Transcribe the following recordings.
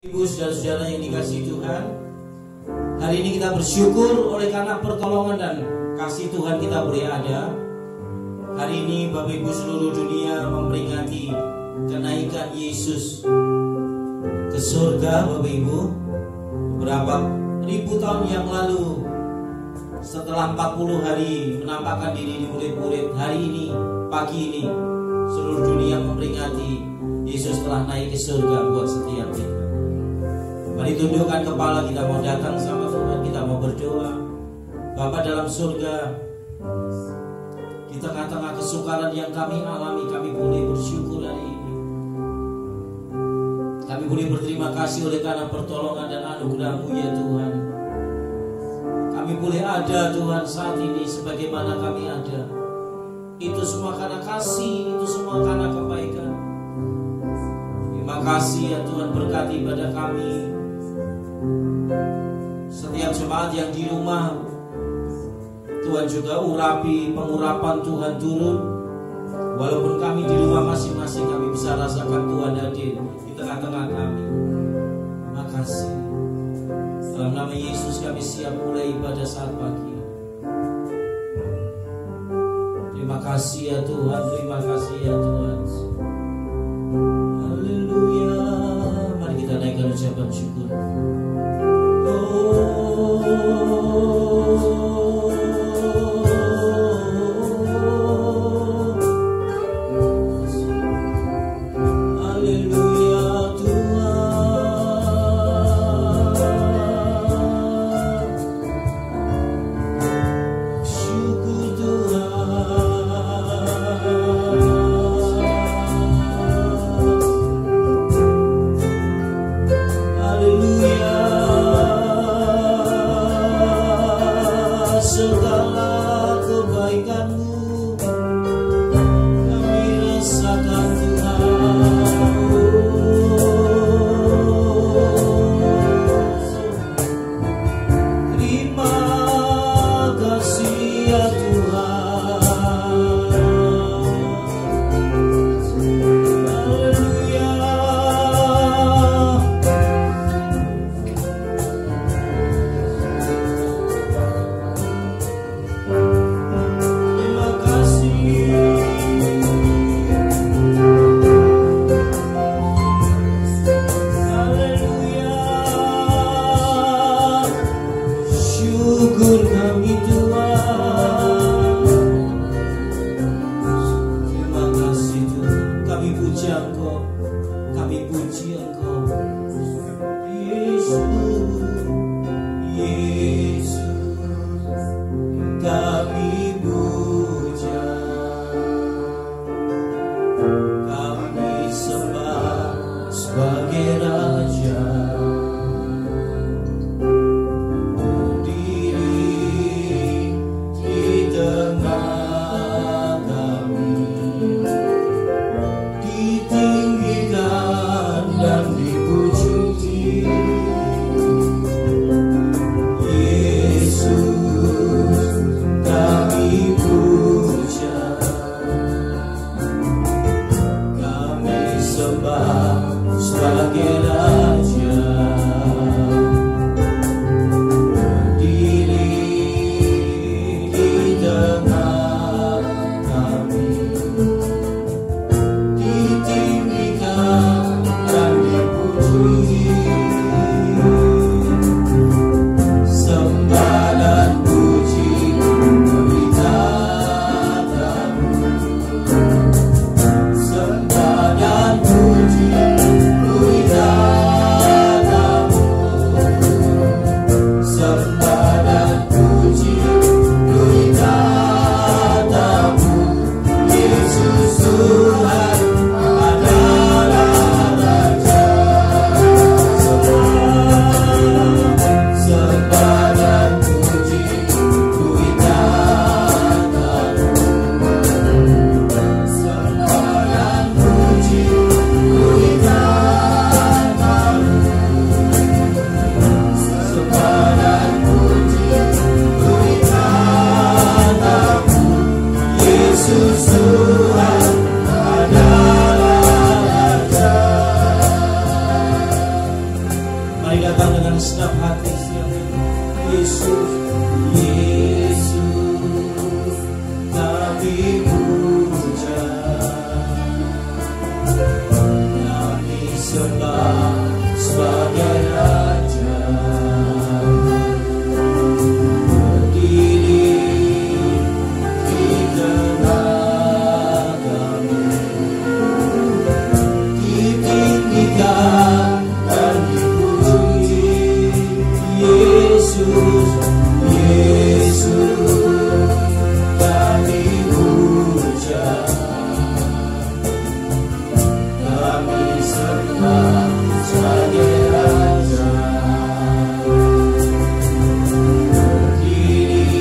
Ibu saudara-saudara yang dikasihi Tuhan, hari ini kita bersyukur oleh karena pertolongan dan kasih Tuhan kita boleh ada. Hari ini Bapak Ibu seluruh dunia memperingati kenaikan Yesus ke surga. Bapak Ibu, beberapa ribu tahun yang lalu, setelah 40 hari menampakkan diri di murid-murid, hari ini, pagi ini, seluruh dunia memperingati Yesus telah naik ke surga buat setiap kita. Mari tundukkan kepala, kita mau datang sama Tuhan, kita mau berdoa. Bapa dalam surga, di tengah-tengah kesukaran yang kami alami, kami boleh bersyukur hari ini. Kami boleh berterima kasih oleh karena pertolongan dan anugerah-Mu ya Tuhan. Kami boleh ada Tuhan saat ini sebagaimana kami ada. Itu semua karena kasih, itu semua karena kebaikan. Terima kasih ya Tuhan, berkati pada kami. Setiap jemaat yang di rumah, Tuhan juga urapi, pengurapan Tuhan turun. Walaupun kami di rumah masing-masing, kami bisa rasakan Tuhan hadir di tengah-tengah kami. Terima kasih. Dalam nama Yesus kami siap mulai ibadah saat pagi. Terima kasih ya Tuhan, terima kasih ya Tuhan. Haleluya. Mari kita naikkan ucapan syukur. Sebagai raja. datang dengan segenap hati. Yesus, Yesus, kami puja, kami sembah sebagai Raja. Berdiri di tengah kami, ditinggikan dan dipuji. Yesus, Yesus, kami puja, kami sembah sebagai Raja. Berdiri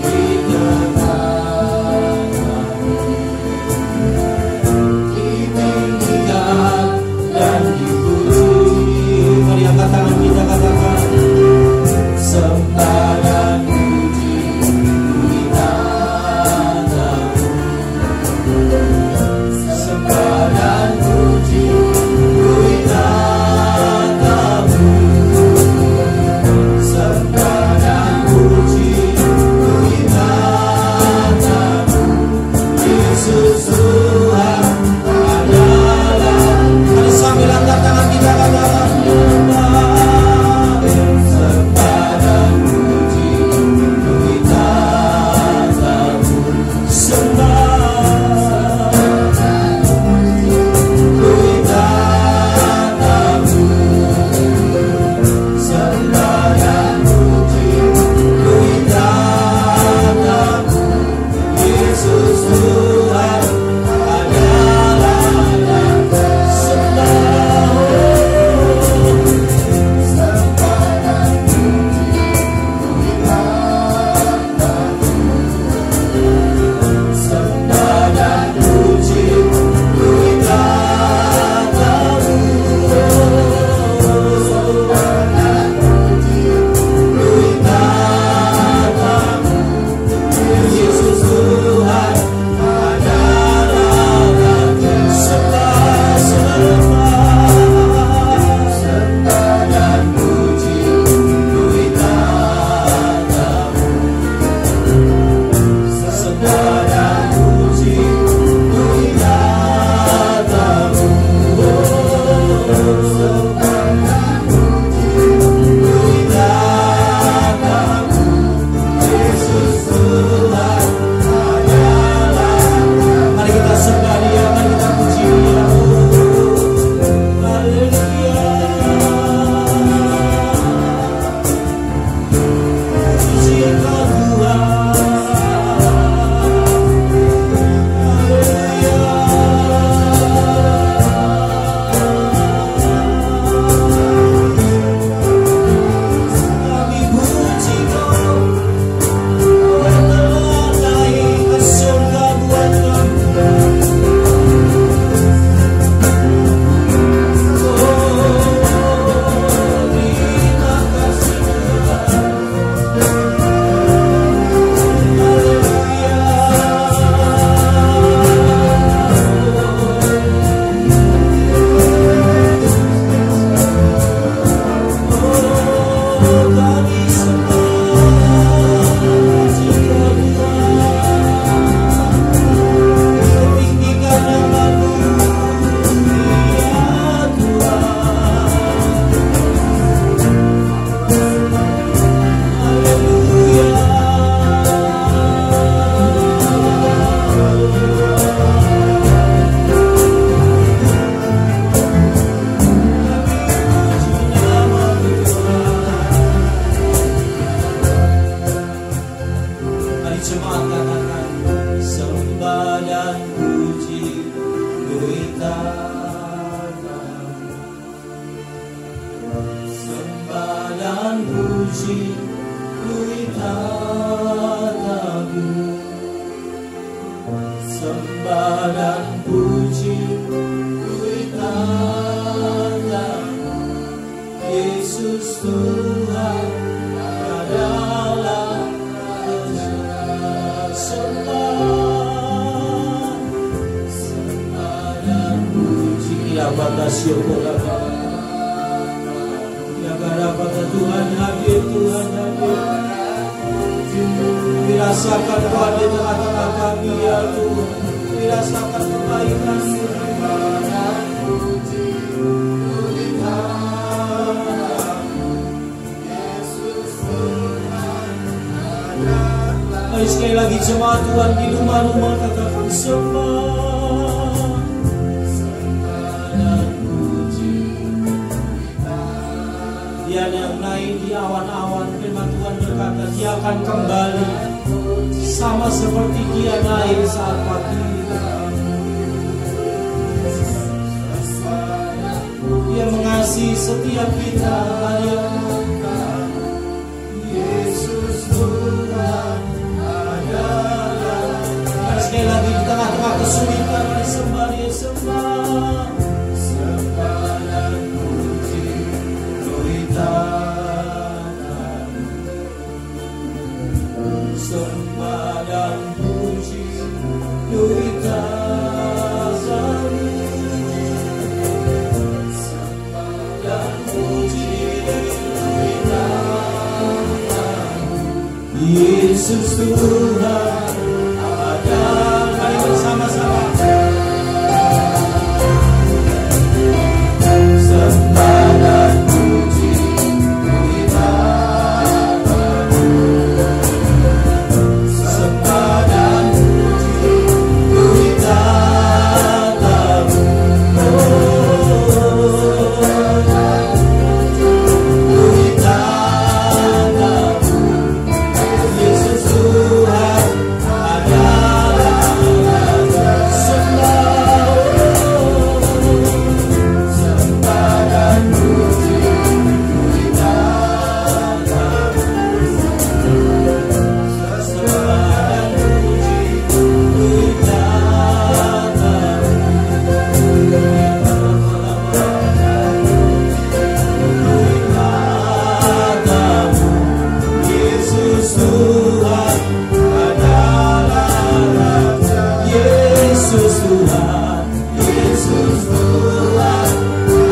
di tengah kami, ditinggikan dan dipuji. Mari angkat tangan kita, katakan sembah dan puji kita tahu. Sembah dan puji kita tahu. Sembah dan puji kita tahu. Yesus Tuhan adalah. Mari sambil angkat tangan kita, katakan sembah dan puji kita tahu. Sembah kita tahu. Sembah dan puji kita tahu. Yesus Tuhan adalah. Sembah dan puji kita tahu. Sembah dan puji kita tahu. Yesus Tuhan adalah Raja. Sembah, sembah dan puji kita tahu. Sembah dan puji kita tahu. Sembah dan puji kita tahu. Yesus Tuhan adalah. Mari kita sembah Dia, mari kita puji Dia. Haleluya. Puji Kau Tuhan. Haleluya. Kami puji Kau. Kau telah naik ke surga buat kami. Terima kasih Tuhan. Kami sembah puji Kau Tuhan. Tinggikan nama-Mu ya Tuhan. Haleluya. Mari jemaat katakan sembah dan puji kita tahu. Sembah dan puji kita tahu. Sembah dan puji kita tahu. Yesus Tuhan adalah Raja. Sembah, sembah dan puji. Ya Bapa syukur Bapa. rasakan Tuhan di tengah-tengah kami ya Tuhan. Dirasakan kebaikan-Mu. Mari sekali lagi jemaat Tuhan di rumah-rumah katakan sembah. Dia yang naik di awan-awan, firman Tuhan berkata dia akan kembali sama seperti dia naik saat pagi. Dia mengasihi setiap kita. Yesus Tuhan adalah. Sekali lagi di tengah-tengah kesulitan, mari sembah, dia sembah. Sembah dan puji beritakan. Sembah dan puji beritakan. Sembah dan puji beritakan. Yesus Tuhan adalah. Mari bersama-sama. Sembah dan puji beritakan. Sembah dan puji beritakan. Beritakan. Yesus Tuhan adalah. Sembah dan puji beritakan. Sembah dan puji beritakan. Yesus Tuhan adalah Raja. Yesus Tuhan, Yesus Tuhan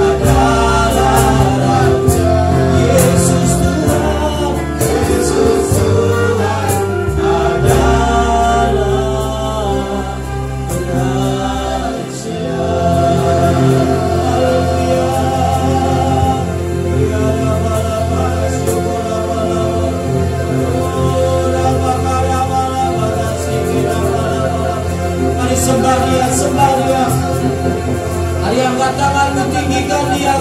adalah Raja. Yesus Tuhan, Yesus Tuhan adalah Raja. Haleluya. Mari sembah dia, sembah dia. Mari angkat tanganmu, tinggikan dia.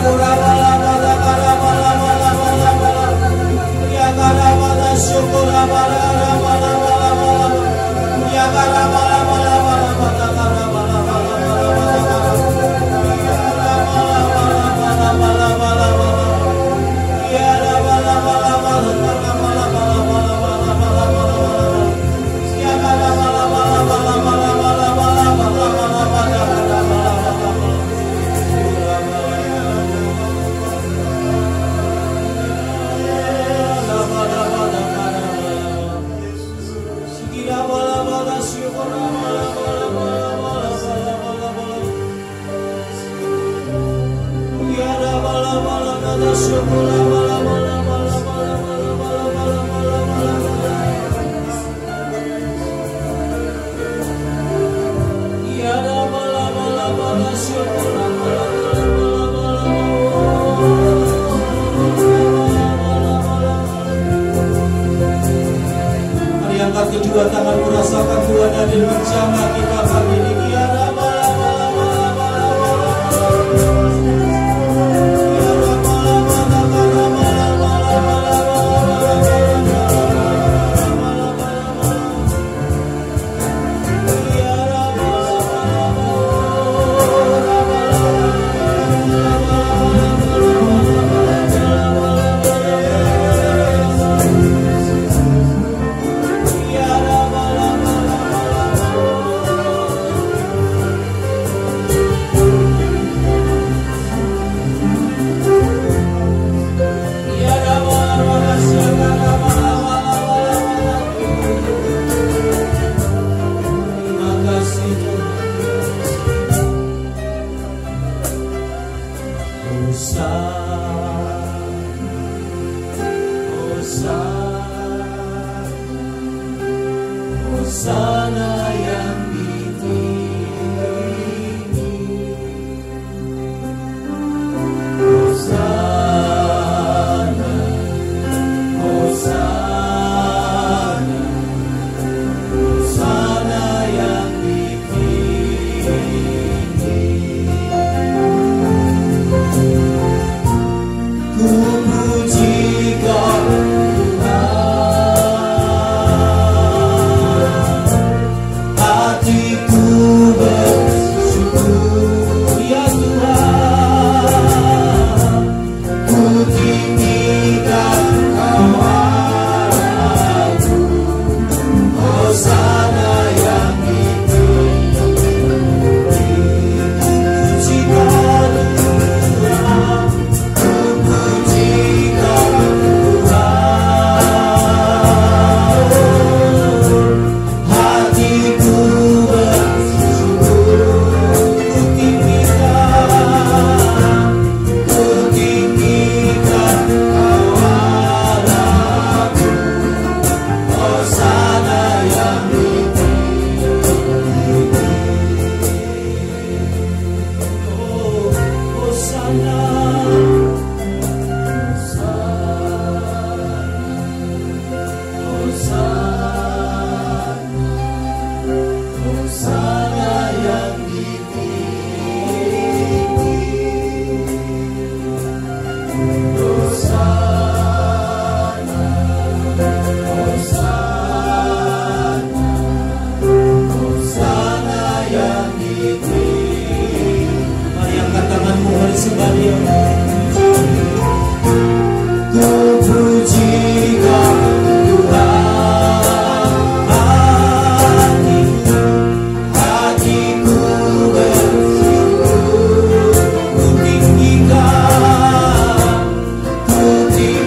Mari angkat kedua tanganmu, rasakan Tuhan hadir menjamah kita pagi ini. Ku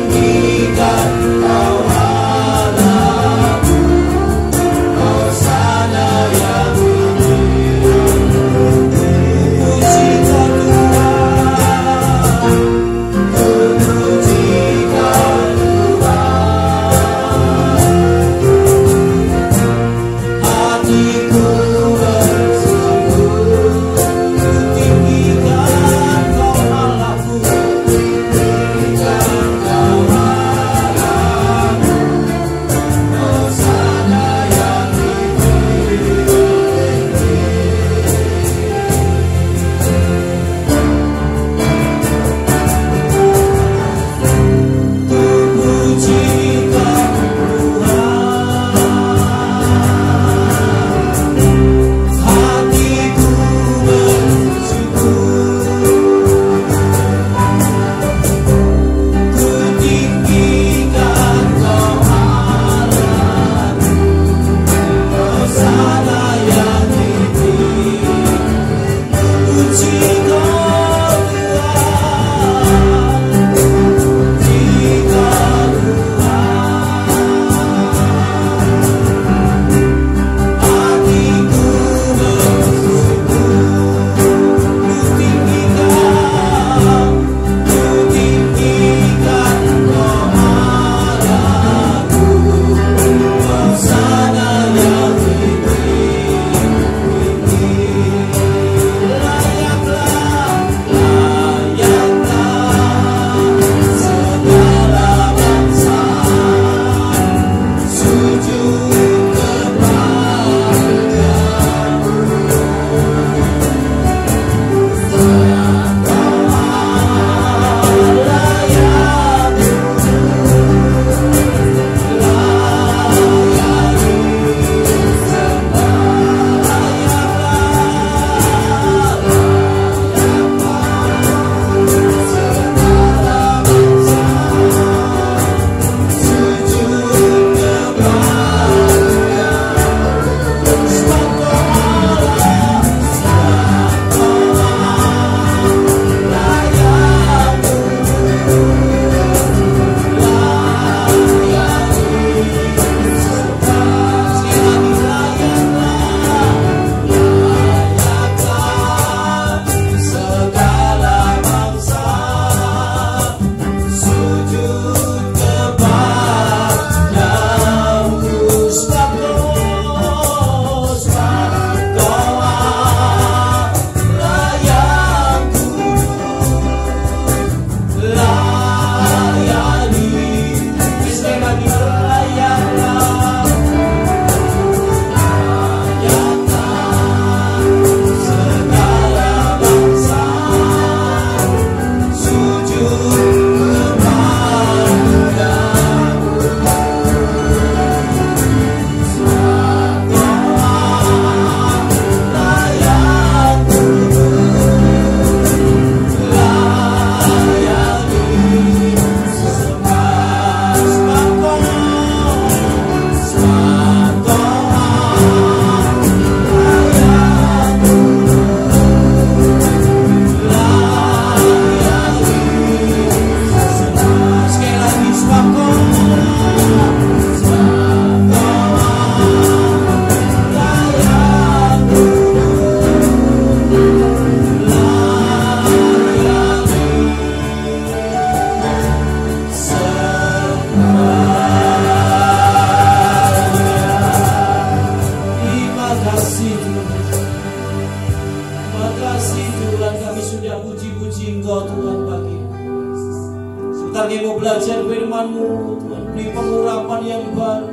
Sebentar kami mau belajar firman-Mu, Tuhan. Beri pengurapan yang baru.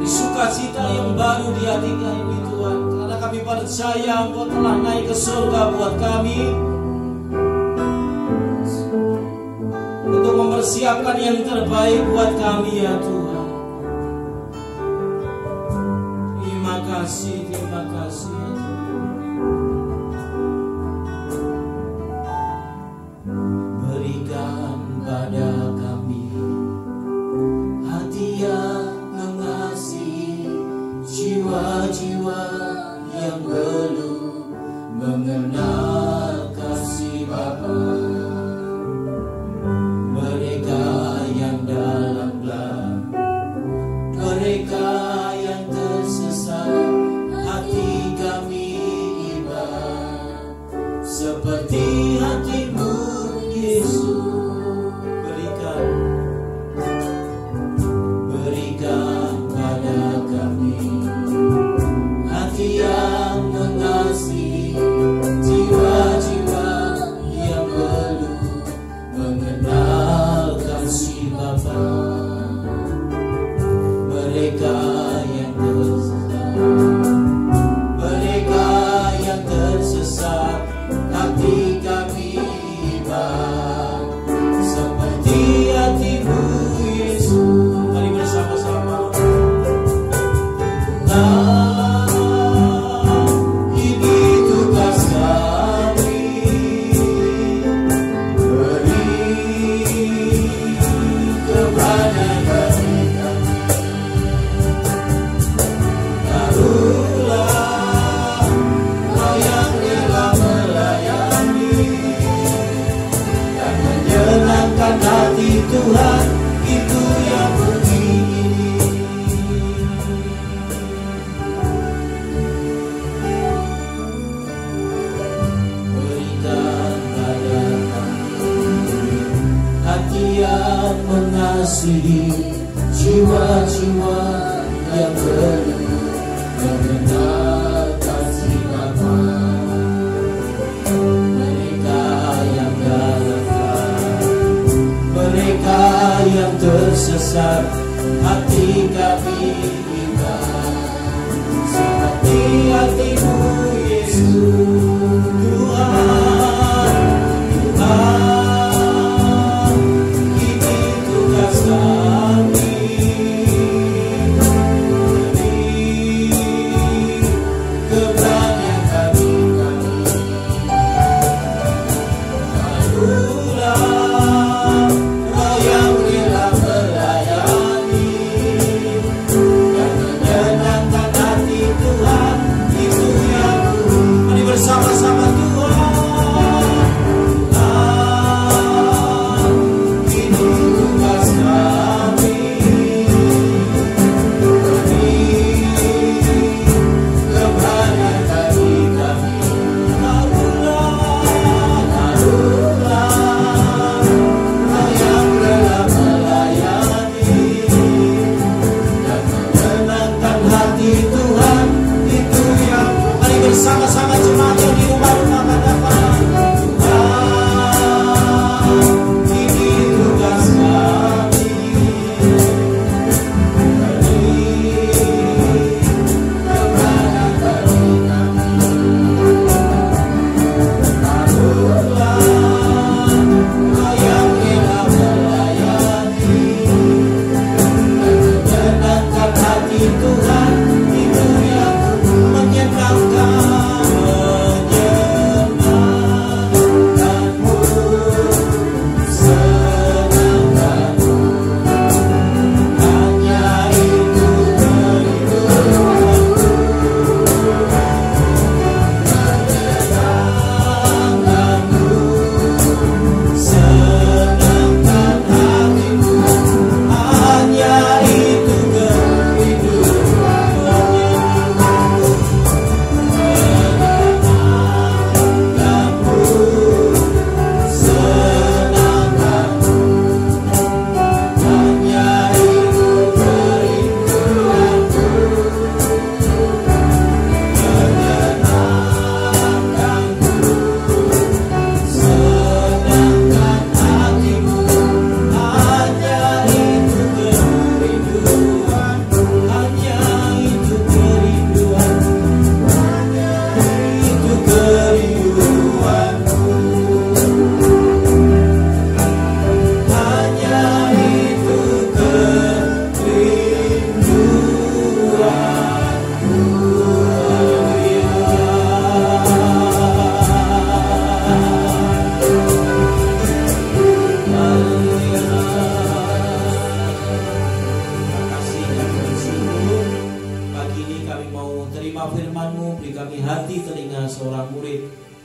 Di sukacita yang baru di hati kami, Tuhan. Karena kami percaya Engkau telah naik ke surga buat kami, untuk mempersiapkan yang terbaik buat kami, ya Tuhan. Terima kasih ya Tuhan. Berikan pada kami hati yang mengasihi, jiwa-jiwa yang belum mengenal kasih Bapa. Mereka yang dalam gelap, mereka yang tersesat, hati kami iba seperti hati-Mu, Yesus. Berikan pada kami hati yang mengasihi, jiwa-jiwa yang belum mengenal kasih Bapa. Mereka yang tersesat, mereka yang tersesat, hati kami iba seperti hati-Mu, Yesus. Mari bersama-sama. Ini tugas kami, beri kepada kami, taruhlah Kau yang rela melayani dan menyenangkan hati Tuhan, itu yang begini. Berikan pada kami hati yang mengasihi, jiwa-jiwa yang belum mengenal kasih Bapa. Mereka yang dalam gelap, mereka yang tersesat, hati kami iba seperti hati-Mu, Yesus. Tuhan, ini tugas kami, beri kepada kami, taruhlah Kau yang rela melayani dan menyenangkan hati Tuhan, itu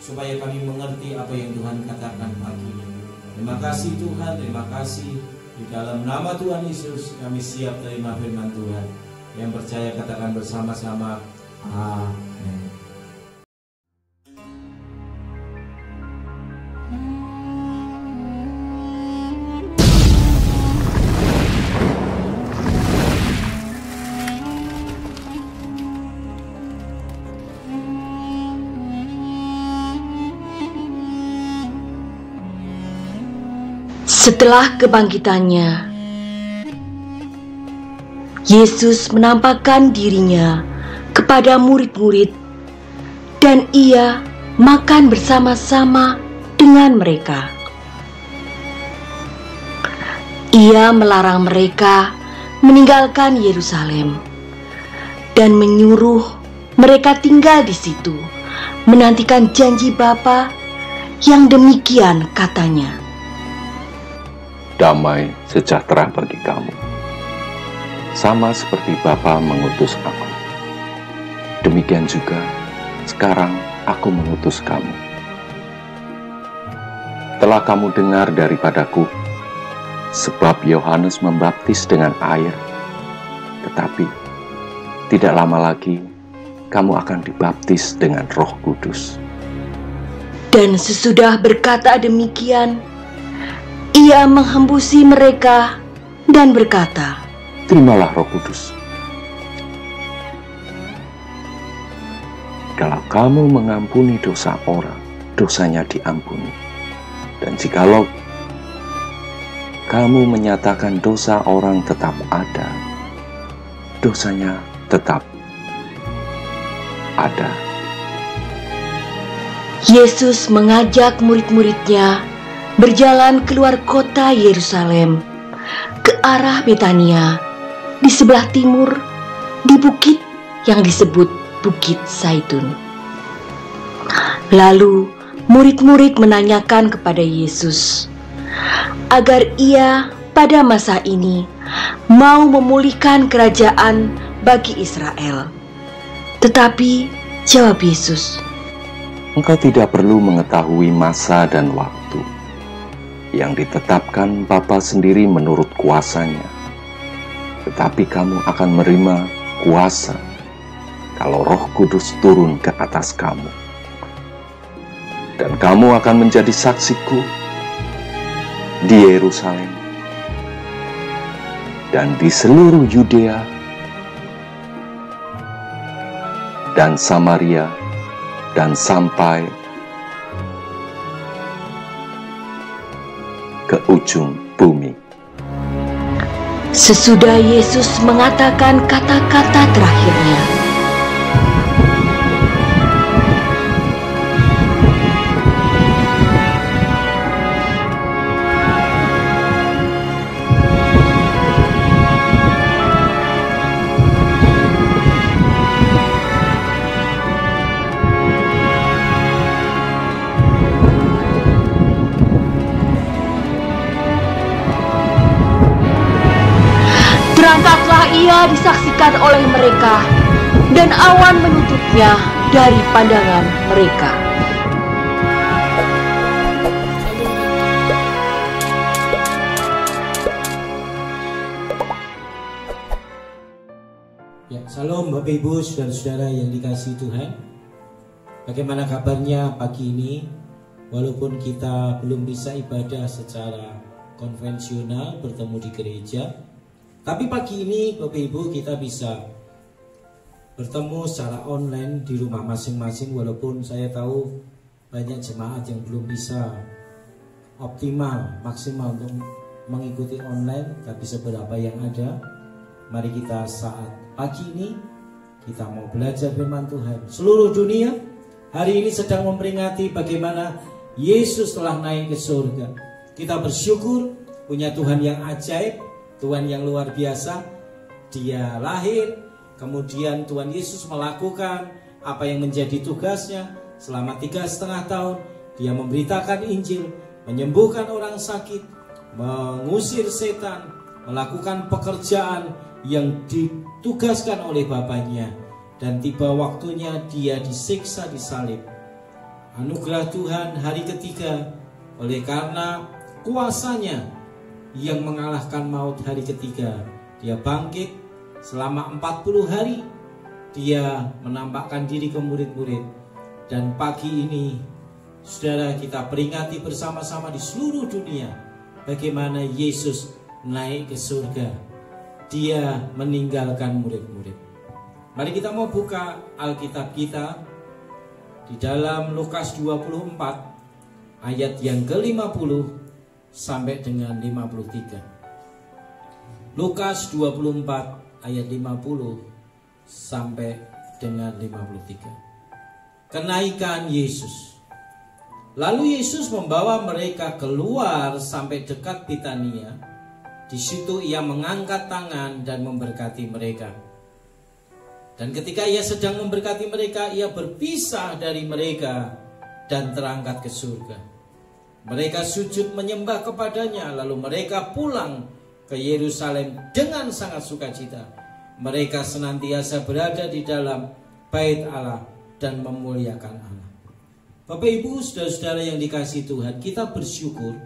supaya kami mengerti apa yang Tuhan katakan pagi ini. Terima kasih Tuhan, terima kasih. Di dalam nama Tuhan Yesus kami siap terima firman Tuhan. Yang percaya katakan bersama-sama, amin. Setelah kebangkitannya, Yesus menampakkan dirinya kepada murid-murid dan ia makan bersama-sama dengan mereka. Ia melarang mereka meninggalkan Yerusalem dan menyuruh mereka tinggal di situ, menantikan janji Bapa yang demikian katanya. Damai sejahtera bagi kamu. Sama seperti Bapa mengutus aku, demikian juga sekarang aku mengutus kamu. Telah kamu dengar daripadaku, sebab Yohanes membaptis dengan air, tetapi tidak lama lagi kamu akan dibaptis dengan Roh Kudus. Dan sesudah berkata demikian, ia menghembusi mereka dan berkata, terimalah Roh Kudus. Kalau kamu mengampuni dosa orang, dosanya diampuni. Dan jikalau kamu menyatakan dosa orang tetap ada, dosanya tetap ada. Yesus mengajak murid-muridnya berjalan keluar kota Yerusalem ke arah Betania di sebelah timur, di bukit yang disebut Bukit Zaitun. Lalu murid-murid menanyakan kepada Yesus agar ia pada masa ini mau memulihkan kerajaan bagi Israel. Tetapi jawab Yesus, engkau tidak perlu mengetahui masa dan waktu yang ditetapkan Bapa sendiri menurut kuasanya. Tetapi kamu akan menerima kuasa kalau Roh Kudus turun ke atas kamu. Dan kamu akan menjadi saksiku di Yerusalem dan di seluruh Yudea dan Samaria dan sampai ke ujung bumi. Sesudah Yesus mengatakan kata-kata terakhirnya, terangkatlah ia disaksikan oleh mereka, dan awan menutupnya dari pandangan mereka. Ya, salam Bapak Ibu saudara-saudara yang dikasihi Tuhan. Bagaimana kabarnya pagi ini? Walaupun kita belum bisa ibadah secara konvensional bertemu di gereja, tapi pagi ini Bapak Ibu kita bisa bertemu secara online di rumah masing-masing. Walaupun saya tahu banyak jemaat yang belum bisa optimal, maksimal untuk mengikuti online, tapi seberapa yang ada, mari kita saat pagi ini kita mau belajar firman Tuhan. Seluruh dunia hari ini sedang memperingati bagaimana Yesus telah naik ke surga. Kita bersyukur punya Tuhan yang ajaib, Tuhan yang luar biasa. Dia lahir, kemudian Tuhan Yesus melakukan apa yang menjadi tugasnya selama 3,5 tahun. Dia memberitakan Injil, menyembuhkan orang sakit, mengusir setan, melakukan pekerjaan yang ditugaskan oleh Bapaknya. Dan tiba waktunya dia disiksa, disalib. anugerah Tuhan hari ketiga, oleh karena kuasanya yang mengalahkan maut hari ketiga, dia bangkit selama 40 hari. Dia menampakkan diri ke murid-murid. Dan pagi ini, saudara, kita peringati bersama-sama di seluruh dunia bagaimana Yesus naik ke surga. Dia meninggalkan murid-murid. Mari kita mau buka Alkitab kita di dalam Lukas 24 ayat yang ke-50 sampai dengan 53. Lukas 24 ayat 50 sampai dengan 53. Kenaikan Yesus. Lalu Yesus membawa mereka keluar sampai dekat Betania. Di situ ia mengangkat tangan dan memberkati mereka. Dan ketika ia sedang memberkati mereka, ia berpisah dari mereka dan terangkat ke surga. Mereka sujud menyembah kepadanya, lalu mereka pulang ke Yerusalem dengan sangat sukacita. Mereka senantiasa berada di dalam bait Allah dan memuliakan Allah. Bapak Ibu, saudara-saudara yang dikasihi Tuhan, kita bersyukur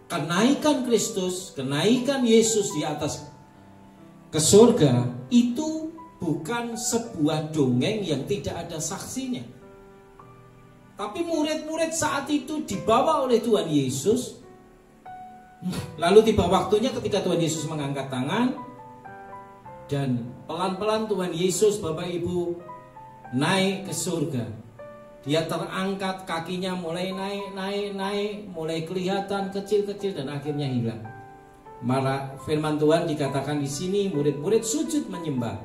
kenaikan Kristus, kenaikan Yesus di atas ke surga itu bukan sebuah dongeng yang tidak ada saksinya. Tapi murid-murid saat itu dibawa oleh Tuhan Yesus. Lalu tiba waktunya ketika Tuhan Yesus mengangkat tangan, dan pelan-pelan Tuhan Yesus, Bapak Ibu, naik ke surga. Dia terangkat, kakinya mulai naik, mulai kelihatan kecil-kecil dan akhirnya hilang. Maka firman Tuhan dikatakan di sini, murid-murid sujud menyembah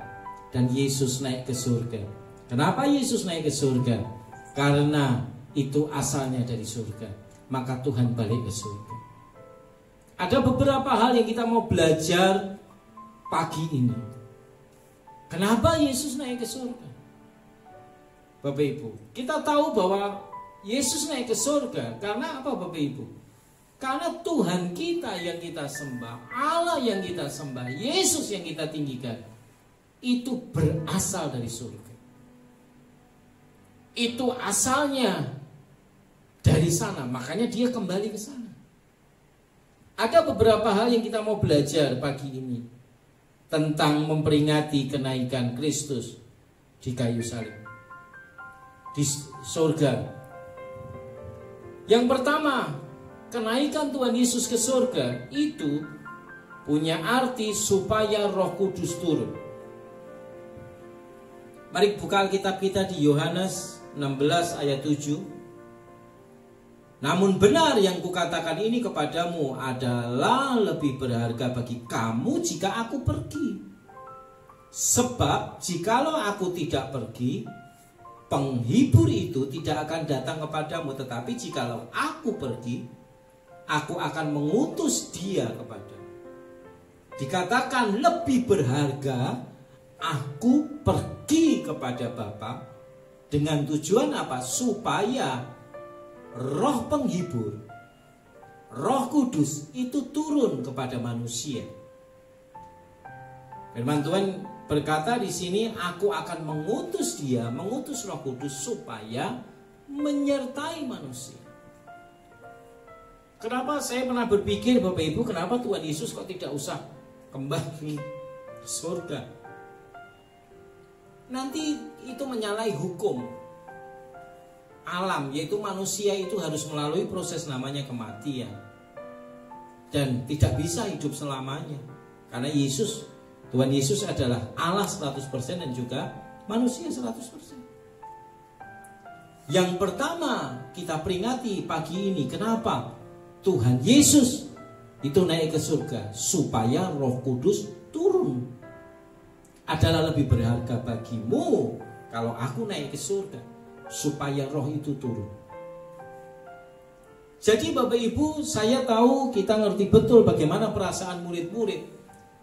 dan Yesus naik ke surga. Kenapa Yesus naik ke surga? Karena itu asalnya dari surga. Maka Tuhan balik ke surga. Ada beberapa hal yang kita mau belajar pagi ini. Kenapa Yesus naik ke surga? Bapak Ibu, kita tahu bahwa Yesus naik ke surga karena apa, Bapak Ibu? Karena Tuhan kita yang kita sembah, Allah yang kita sembah, Yesus yang kita tinggikan, itu berasal dari surga. Itu asalnya dari sana, makanya dia kembali ke sana. Ada beberapa hal yang kita mau belajar pagi ini tentang memperingati kenaikan Kristus di kayu salib, di surga. Yang pertama, kenaikan Tuhan Yesus ke surga itu punya arti supaya Roh Kudus turun. Mari buka Alkitab kita di Yohanes 16 ayat 7. Namun benar yang kukatakan ini kepadamu adalah lebih berharga bagi kamu jika aku pergi. Sebab jikalau aku tidak pergi, penghibur itu tidak akan datang kepadamu. Tetapi jikalau aku pergi, aku akan mengutus dia kepadamu. Dikatakan lebih berharga aku pergi kepada Bapa. Dengan tujuan apa? Supaya Roh penghibur, Roh Kudus itu turun kepada manusia. Firman Tuhan berkata di sini, aku akan mengutus dia, mengutus Roh Kudus supaya menyertai manusia. Kenapa saya pernah berpikir, Bapak Ibu, kenapa Tuhan Yesus kok tidak usah kembali ke surga? Nanti itu menyalahi hukum alam, yaitu manusia itu harus melalui proses namanya kematian dan tidak bisa hidup selamanya. Karena Tuhan Yesus adalah Allah 100% dan juga manusia 100%. Yang pertama kita peringati pagi ini, kenapa Tuhan Yesus itu naik ke surga? Supaya Roh Kudus turun. Adalah lebih berharga bagimu kalau aku naik ke surga, supaya roh itu turun. Jadi Bapak Ibu, saya tahu kita ngerti betul bagaimana perasaan murid-murid,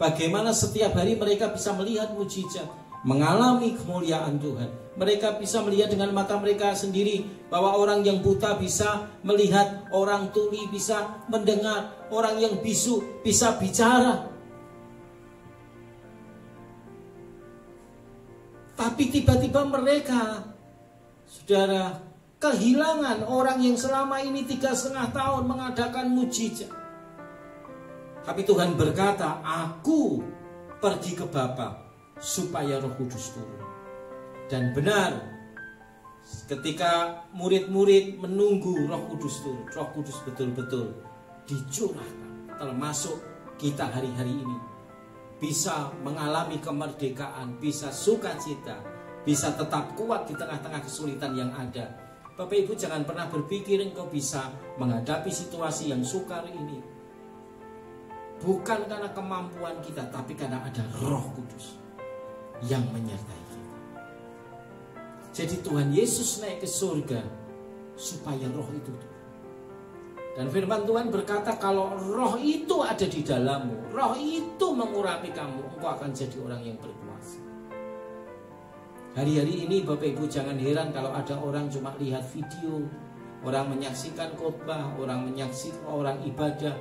bagaimana setiap hari mereka bisa melihat mujizat, mengalami kemuliaan Tuhan. Mereka bisa melihat dengan mata mereka sendiri bahwa orang yang buta bisa melihat, orang tuli bisa mendengar, orang yang bisu bisa bicara. Tapi tiba-tiba mereka Saudara, kehilangan orang yang selama ini 3,5 tahun mengadakan mujizat. Tapi Tuhan berkata, aku pergi ke Bapa supaya Roh Kudus turun. Dan benar, ketika murid-murid menunggu Roh Kudus turun, Roh Kudus betul-betul dicurahkan. Termasuk kita hari-hari ini bisa mengalami kemerdekaan, bisa sukacita, bisa tetap kuat di tengah-tengah kesulitan yang ada. Bapak Ibu, jangan pernah berpikir engkau bisa menghadapi situasi yang sukar ini bukan karena kemampuan kita, tapi karena ada Roh Kudus yang menyertai kita. Jadi Tuhan Yesus naik ke surga supaya Roh itu turun. Dan firman Tuhan berkata, kalau Roh itu ada di dalammu, Roh itu mengurapi kamu, engkau akan jadi orang yang berkuasa. Hari-hari ini Bapak Ibu jangan heran kalau ada orang cuma lihat video, orang menyaksikan khotbah, orang menyaksikan orang ibadah,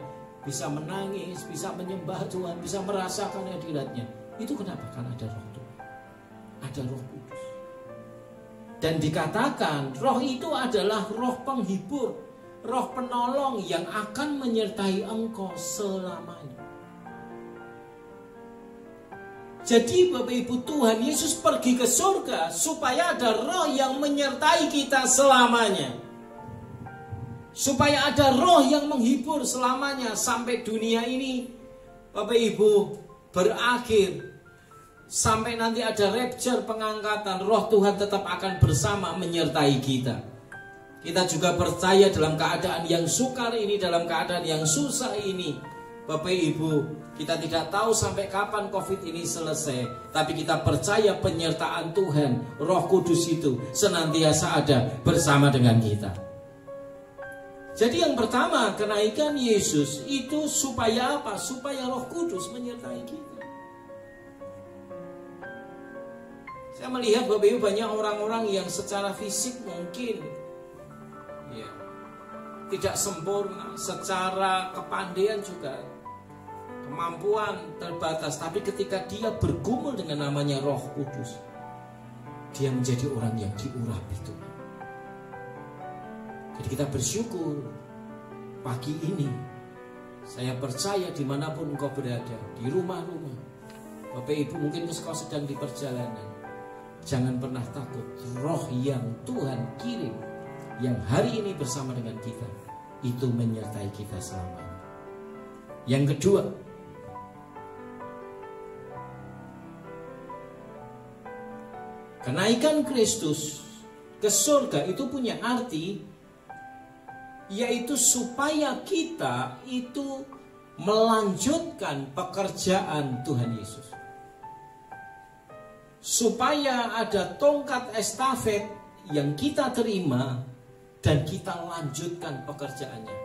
bisa menangis, bisa menyembah Tuhan, bisa merasakan hadiratnya. Itu kenapa? Karena ada Roh Tuhan, ada Roh Kudus. Dan dikatakan Roh itu adalah Roh penghibur, Roh penolong yang akan menyertai engkau selamanya. Jadi Bapak Ibu, Tuhan Yesus pergi ke surga supaya ada Roh yang menyertai kita selamanya. Supaya ada Roh yang menghibur selamanya sampai dunia ini Bapak Ibu berakhir. Sampai nanti ada rapture, pengangkatan, Roh Tuhan tetap akan bersama menyertai kita. Kita juga percaya dalam keadaan yang sukar ini, dalam keadaan yang susah ini, Bapak Ibu, kita tidak tahu sampai kapan COVID ini selesai, tapi kita percaya penyertaan Tuhan, Roh Kudus itu senantiasa ada bersama dengan kita. Jadi yang pertama, kenaikan Yesus itu supaya apa? Supaya Roh Kudus menyertai kita. Saya melihat Bapak Ibu banyak orang-orang yang secara fisik mungkin tidak sempurna, secara kepandaian juga kemampuan terbatas, tapi ketika dia bergumul dengan namanya Roh Kudus, dia menjadi orang yang diurapi Tuhan. Jadi kita bersyukur pagi ini. Saya percaya dimanapun engkau berada, di rumah-rumah, Bapak Ibu mungkin engkau sedang di perjalanan, jangan pernah takut. Roh yang Tuhan kirim, yang hari ini bersama dengan kita, itu menyertai kita selamanya. Yang kedua, kenaikan Kristus ke surga itu punya arti, yaitu supaya kita itu melanjutkan pekerjaan Tuhan Yesus. Supaya ada tongkat estafet yang kita terima dan kita lanjutkan pekerjaannya.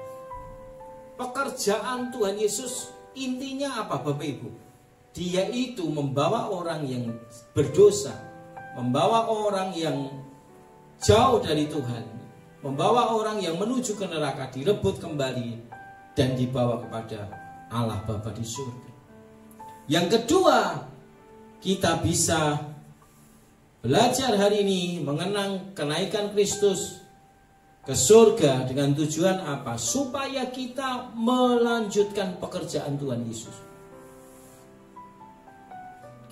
Pekerjaan Tuhan Yesus intinya apa Bapak Ibu? Dia itu membawa orang yang berdosa, membawa orang yang jauh dari Tuhan, membawa orang yang menuju ke neraka, direbut kembali dan dibawa kepada Allah Bapa di surga. Yang kedua, kita bisa belajar hari ini mengenang kenaikan Kristus ke surga dengan tujuan apa? Supaya kita melanjutkan pekerjaan Tuhan Yesus.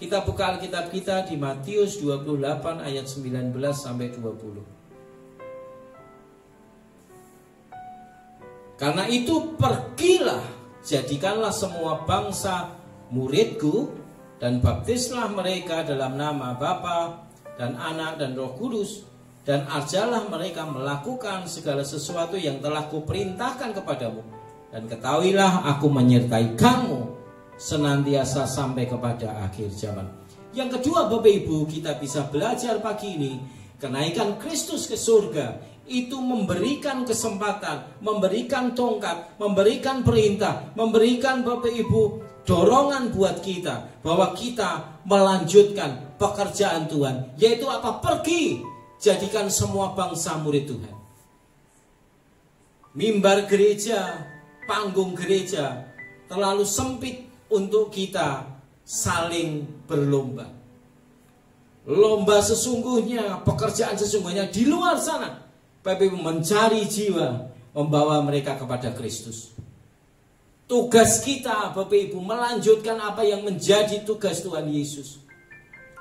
Kita buka Alkitab kita di Matius 28 ayat 19 sampai 20. Karena itu pergilah, jadikanlah semua bangsa muridku dan baptislah mereka dalam nama Bapa dan Anak dan Roh Kudus, dan ajarlah mereka melakukan segala sesuatu yang telah kuperintahkan kepadamu, dan ketahuilah aku menyertai kamu senantiasa sampai kepada akhir zaman. Yang kedua Bapak Ibu, kita bisa belajar pagi ini, kenaikan Kristus ke surga itu memberikan kesempatan, memberikan tongkat, memberikan perintah, memberikan Bapak Ibu dorongan buat kita bahwa kita melanjutkan pekerjaan Tuhan, yaitu apa? Pergi, jadikan semua bangsa murid Tuhan. Mimbar gereja, panggung gereja terlalu sempit untuk kita saling berlomba. lomba sesungguhnya, pekerjaan sesungguhnya di luar sana. Bapak Ibu, mencari jiwa, membawa mereka kepada Kristus. Tugas kita Bapak Ibu melanjutkan apa yang menjadi tugas Tuhan Yesus.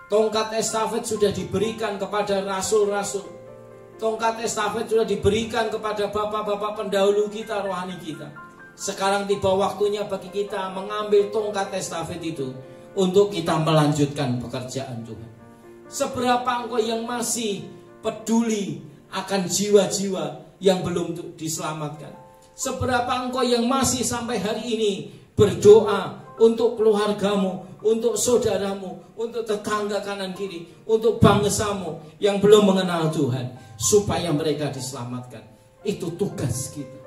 Tongkat estafet sudah diberikan kepada rasul-rasul. Tongkat estafet sudah diberikan kepada bapak-bapak pendahulu kita, rohani kita. Sekarang tiba waktunya bagi kita mengambil tongkat estafet itu untuk kita melanjutkan pekerjaan Tuhan. Seberapa engkau yang masih peduli akan jiwa-jiwa yang belum diselamatkan? Seberapa engkau yang masih sampai hari ini berdoa untuk keluargamu, untuk saudaramu, untuk tetangga kanan kiri, untuk bangsamu yang belum mengenal Tuhan, supaya mereka diselamatkan? Itu tugas kita.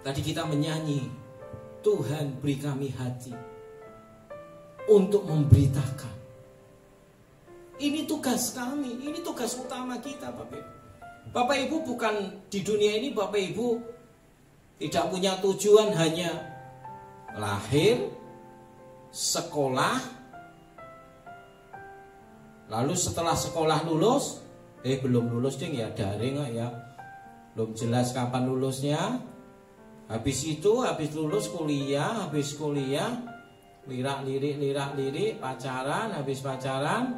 Tadi kita menyanyi, Tuhan beri kami hati untuk memberitakan. Ini tugas kami, ini tugas utama kita Bapak Ibu. Bapak Ibu bukan di dunia ini, Bapak Ibu tidak punya tujuan hanya lahir, sekolah, lalu setelah sekolah lulus, belum lulus ding ya, daring ya, belum jelas kapan lulusnya. Habis itu, habis lulus kuliah, habis kuliah lirak-lirik, pacaran, habis pacaran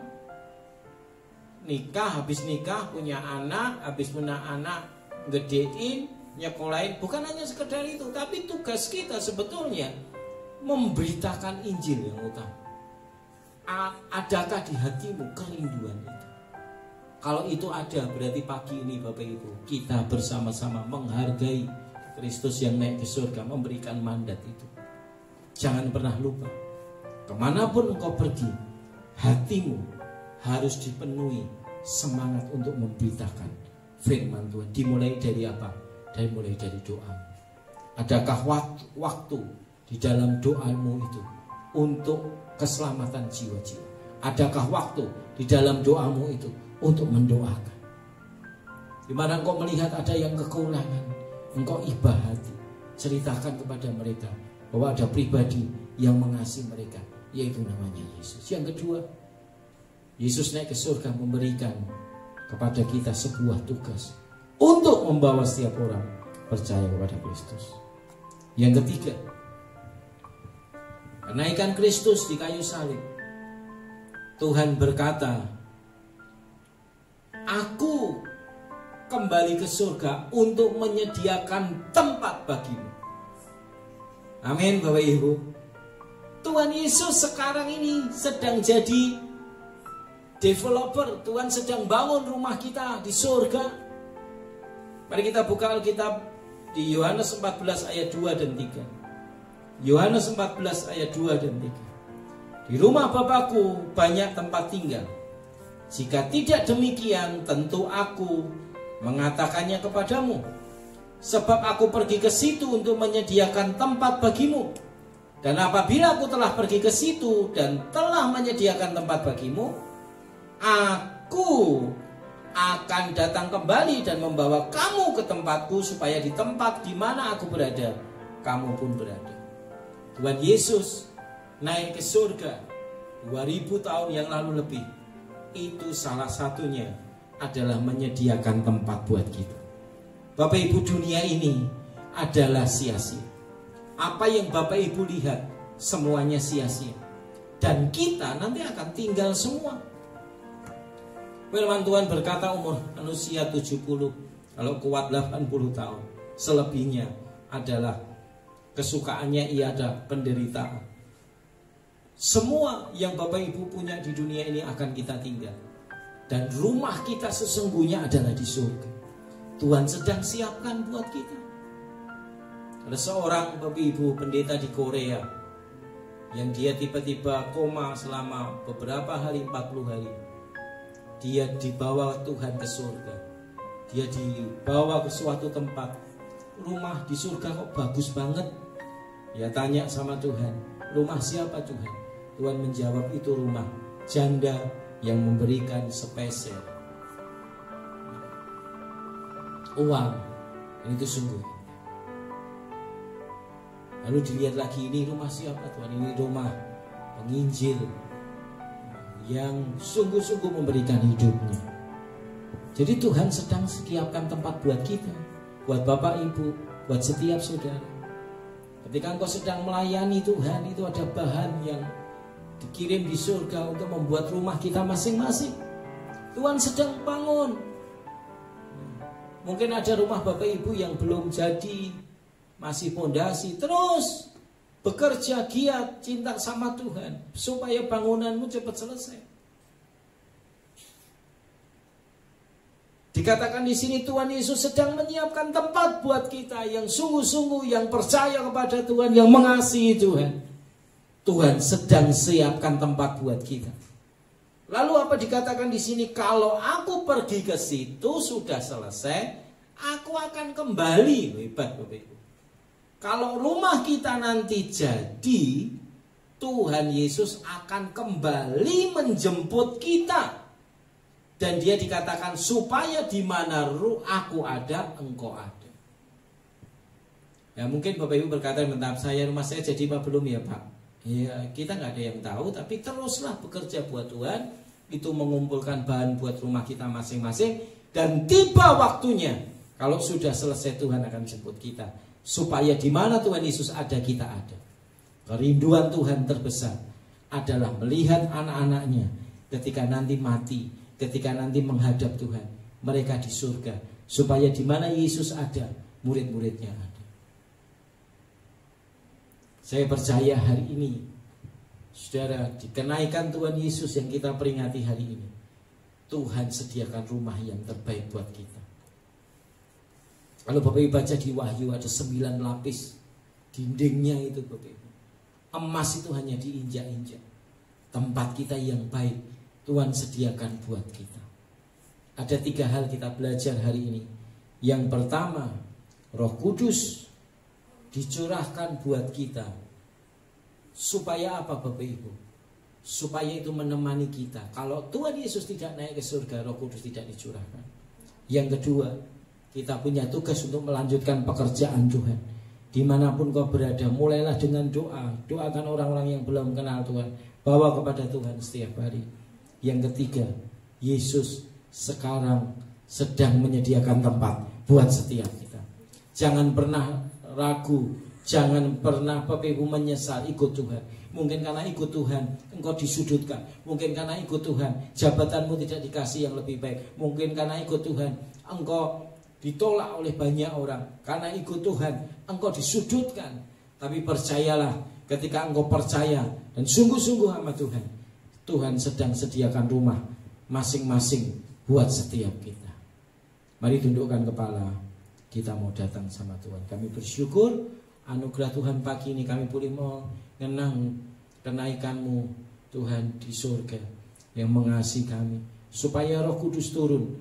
nikah, habis nikah punya anak, habis punya anak gedein, nyekolahin. Bukan hanya sekedar itu, tapi tugas kita sebetulnya memberitakan Injil yang utama. Adakah di hatimu kerinduan itu? Kalau itu ada, berarti pagi ini Bapak Ibu kita bersama-sama menghargai Kristus yang naik ke surga, memberikan mandat itu. Jangan pernah lupa, kemanapun engkau pergi, hatimu harus dipenuhi semangat untuk memberitakan firman Tuhan. Dimulai dari apa? Mulai dari doa. Adakah waktu di dalam doamu itu untuk keselamatan jiwa-jiwa? Adakah waktu di dalam doamu itu untuk mendoakan? Di mana engkau melihat ada yang kekurangan, engkau ibah hati, ceritakan kepada mereka bahwa ada pribadi yang mengasihi mereka, yaitu namanya Yesus. Yang kedua, Yesus naik ke surga memberikan kepada kita sebuah tugas untuk membawa setiap orang percaya kepada Kristus. Yang ketiga, kenaikan Kristus di kayu salib. Tuhan berkata, Aku kembali ke surga untuk menyediakan tempat bagimu. Amin Bapak Ibu. Tuhan Yesus sekarang ini sedang jadi developer. Tuhan sedang bangun rumah kita di surga. Mari kita buka Alkitab di Yohanes 14 ayat 2 dan 3. Yohanes 14 ayat 2 dan 3. Di rumah Bapakku banyak tempat tinggal. Jika tidak demikian, tentu aku mengatakannya kepadamu. Sebab aku pergi ke situ untuk menyediakan tempat bagimu. Dan apabila aku telah pergi ke situ dan telah menyediakan tempat bagimu, aku akan datang kembali dan membawa kamu ke tempatku, supaya di tempat di mana aku berada, kamu pun berada. Tuhan Yesus naik ke surga 2000 tahun yang lalu lebih. Itu salah satunya adalah menyediakan tempat buat kita. Bapak Ibu, dunia ini adalah sia-sia. Apa yang Bapak Ibu lihat semuanya sia-sia. Dan kita nanti akan tinggal semua. Firman Tuhan berkata umur manusia 70, kalau kuat 80 tahun. Selebihnya adalah kesukaannya ia ada penderitaan. Semua yang Bapak Ibu punya di dunia ini akan kita tinggal. Dan rumah kita sesungguhnya adalah di surga. Tuhan sedang siapkan buat kita. Ada seorang Bapak Ibu pendeta di Korea yang dia tiba-tiba koma selama beberapa hari, 40 hari. Dia dibawa Tuhan ke surga. Dia dibawa ke suatu tempat. Rumah di surga kok bagus banget. Dia tanya sama Tuhan, rumah siapa Tuhan? Tuhan menjawab, itu rumah janda yang memberikan spesial uang. Itu sungguh. Lalu dilihat lagi, ini rumah siapa Tuhan? Ini rumah penginjil yang sungguh-sungguh memberikan hidupnya. Jadi Tuhan sedang siapkan tempat buat kita, buat Bapak Ibu, buat setiap saudara. Ketika engkau sedang melayani Tuhan, itu ada bahan yang dikirim di surga untuk membuat rumah kita masing-masing. Tuhan sedang bangun. Mungkin ada rumah Bapak Ibu yang belum jadi, masih pondasi, terus bekerja giat, cinta sama Tuhan supaya bangunanmu cepat selesai. Dikatakan di sini Tuhan Yesus sedang menyiapkan tempat buat kita yang sungguh-sungguh, yang percaya kepada Tuhan, yang mengasihi Tuhan. Tuhan sedang siapkan tempat buat kita. Lalu apa dikatakan di sini? Kalau aku pergi ke situ sudah selesai, aku akan kembali. Hebat Bapak Ibu. Kalau rumah kita nanti jadi, Tuhan Yesus akan kembali menjemput kita. Dan dia dikatakan supaya di mana aku ada, engkau ada. Ya mungkin Bapak Ibu berkata, "Bentar, rumah saya jadi apa belum ya Pak?" Ya kita nggak ada yang tahu, tapi teruslah bekerja buat Tuhan. Itu mengumpulkan bahan buat rumah kita masing-masing. Dan tiba waktunya, kalau sudah selesai Tuhan akan jemput kita. Supaya di mana Tuhan Yesus ada, kita ada. Kerinduan Tuhan terbesar adalah melihat anak-anaknya ketika nanti mati, ketika nanti menghadap Tuhan, mereka di surga, supaya di mana Yesus ada, murid-muridnya ada. Saya percaya hari ini, saudara, dikenaikan Tuhan Yesus yang kita peringati hari ini, Tuhan sediakan rumah yang terbaik buat kita. Kalau Bapak Ibu baca di Wahyu ada 9 lapis dindingnya itu Bapak Ibu. Emas itu hanya diinjak-injak. Tempat kita yang baik Tuhan sediakan buat kita. Ada 3 hal kita belajar hari ini. Yang pertama, Roh Kudus dicurahkan buat kita. Supaya apa Bapak Ibu? Supaya itu menemani kita. Kalau Tuhan Yesus tidak naik ke surga, Roh Kudus tidak dicurahkan. Yang kedua, kita punya tugas untuk melanjutkan pekerjaan Tuhan. Dimanapun kau berada, mulailah dengan doa. Doakan orang-orang yang belum kenal Tuhan. Bawa kepada Tuhan setiap hari. Yang ketiga, Yesus sekarang sedang menyediakan tempat buat setiap kita. Jangan pernah ragu, jangan pernah Bapak Ibu menyesal ikut Tuhan. Mungkin karena ikut Tuhan engkau disudutkan. Mungkin karena ikut Tuhan jabatanmu tidak dikasih yang lebih baik. Mungkin karena ikut Tuhan engkau ditolak oleh banyak orang. Karena ikut Tuhan engkau disudutkan. Tapi percayalah, ketika engkau percaya dan sungguh-sungguh sama Tuhan, Tuhan sedang sediakan rumah masing-masing buat setiap kita. Mari tundukkan kepala, kita mau datang sama Tuhan. Kami bersyukur anugerah Tuhan pagi ini kami boleh mengenang kenaikan-Mu Tuhan di surga yang mengasihi kami. Supaya Roh Kudus turun,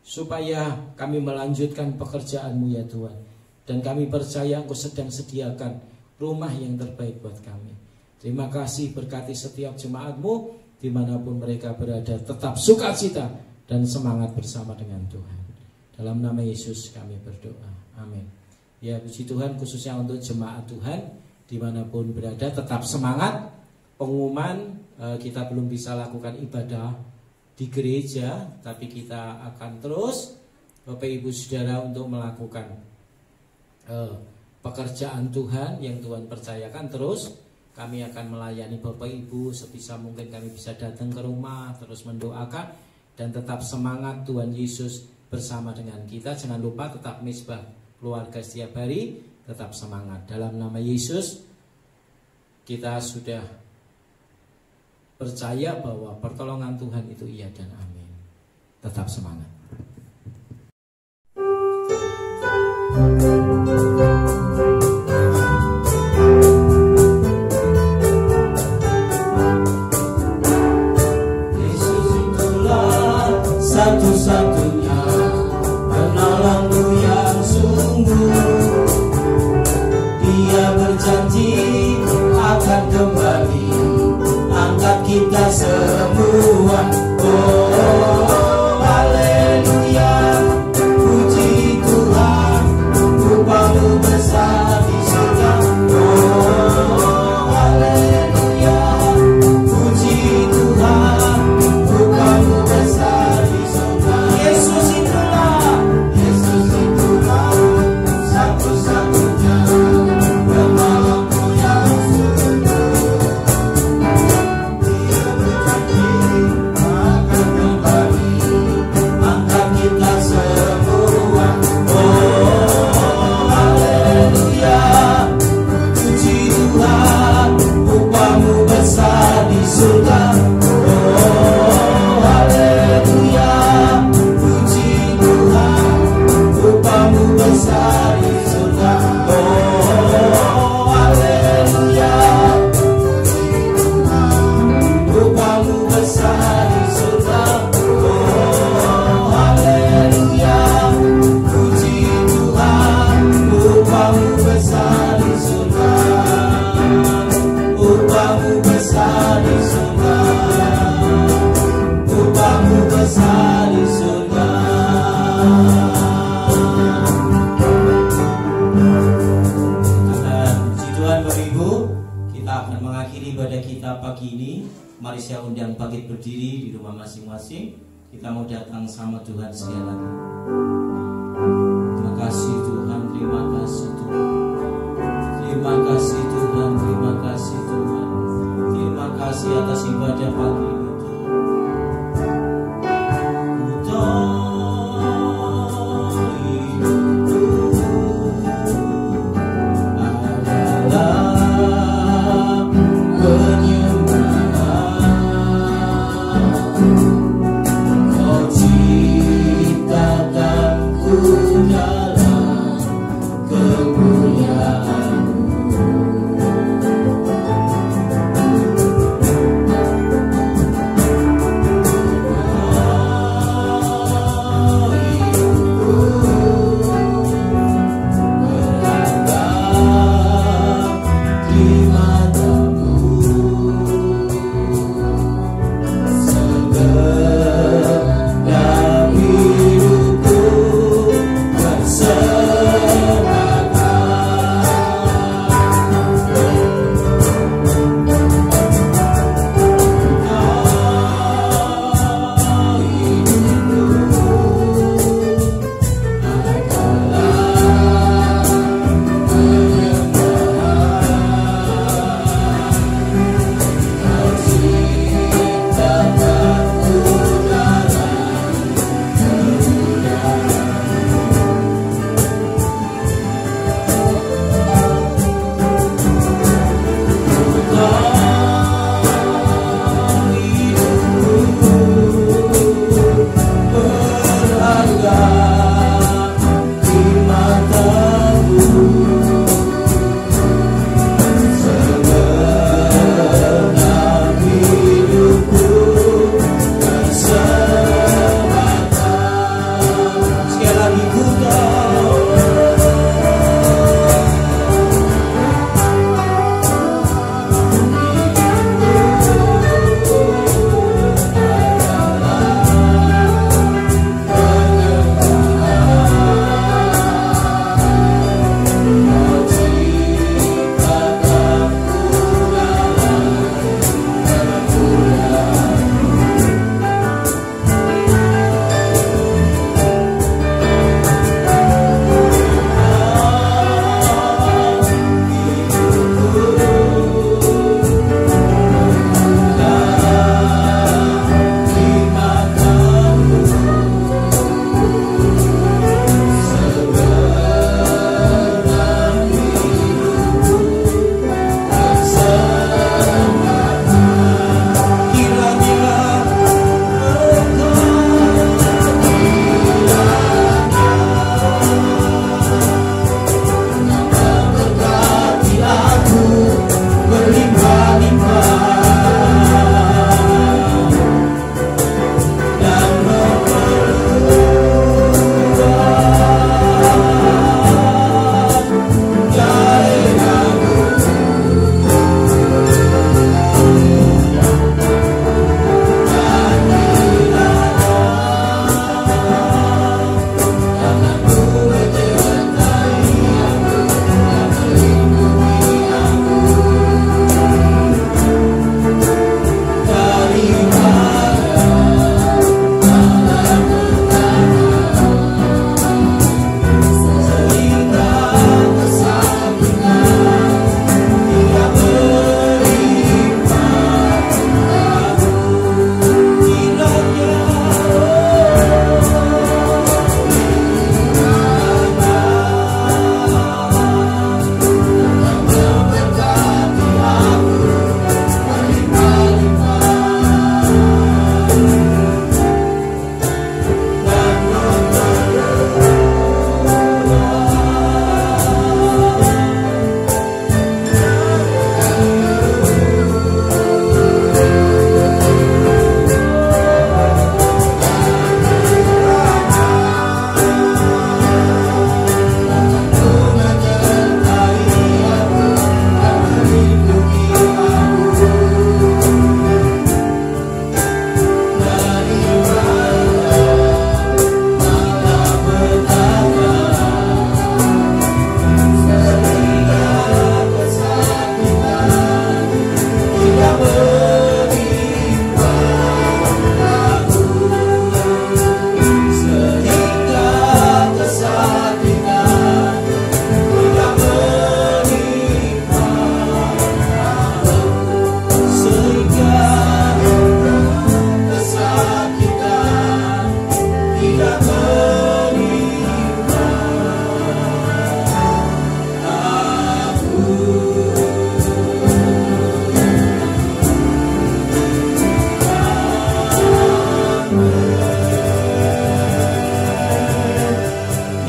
supaya kami melanjutkan pekerjaan-Mu ya Tuhan. Dan kami percaya Engkau sedang sediakan rumah yang terbaik buat kami. Terima kasih, berkati setiap jemaat-Mu dimanapun mereka berada, tetap sukacita dan semangat bersama dengan Tuhan. Dalam nama Yesus kami berdoa, amin. Ya puji Tuhan, khususnya untuk jemaat Tuhan dimanapun berada, tetap semangat. Pengumuman, kita belum bisa lakukan ibadah di gereja, tapi kita akan terus Bapak Ibu Saudara untuk melakukan pekerjaan Tuhan yang Tuhan percayakan. Terus kami akan melayani Bapak Ibu sebisa mungkin. Kami bisa datang ke rumah terus mendoakan dan tetap semangat. Tuhan Yesus bersama dengan kita. Jangan lupa tetap misbah keluarga setiap hari, tetap semangat. Dalam nama Yesus kita sudah percaya bahwa pertolongan Tuhan itu iya dan amin. Tetap semangat. Yesus itulah satu-satunya penolongmu yang sungguh. Dia berjanji akan kembali angkat kita semua. Oh, haleluya. Mari saya undang bangkit berdiri di rumah masing-masing. Kita mau datang sama Tuhan sekali lagi. Terima kasih Tuhan, terima kasih Tuhan. Terima kasih Tuhan, terima kasih Tuhan. Terima kasih atas ibadah pagi ini.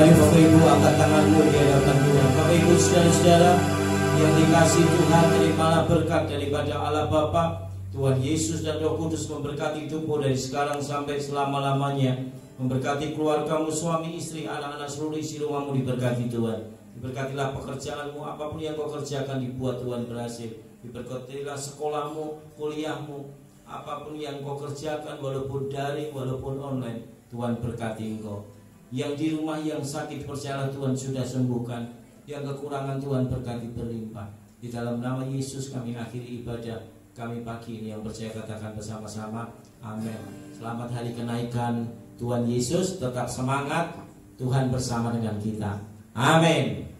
Mari Bapak Ibu angkat tanganmu di hadapan Tuhan. Bapak Ibu saudara-saudara yang dikasih Tuhan, terimalah berkat daripada Allah Bapa, Tuhan Yesus dan Roh Kudus memberkati hidupmu dari sekarang sampai selama-lamanya. Memberkati keluargamu, suami, istri, anak-anak, seluruh isi rumahmu diberkati Tuhan. Diberkatilah pekerjaanmu, apapun yang kau kerjakan dibuat Tuhan berhasil. Diberkatilah sekolahmu, kuliahmu, apapun yang kau kerjakan, walaupun daring, walaupun online, Tuhan berkati engkau. Yang di rumah yang sakit, percayalah Tuhan sudah sembuhkan. Yang kekurangan Tuhan berkati berlimpah. Di dalam nama Yesus kami akhiri ibadah kami pagi ini. Yang percaya katakan bersama-sama, amin. Selamat hari kenaikan Tuhan Yesus. Tetap semangat, Tuhan bersama dengan kita. Amin.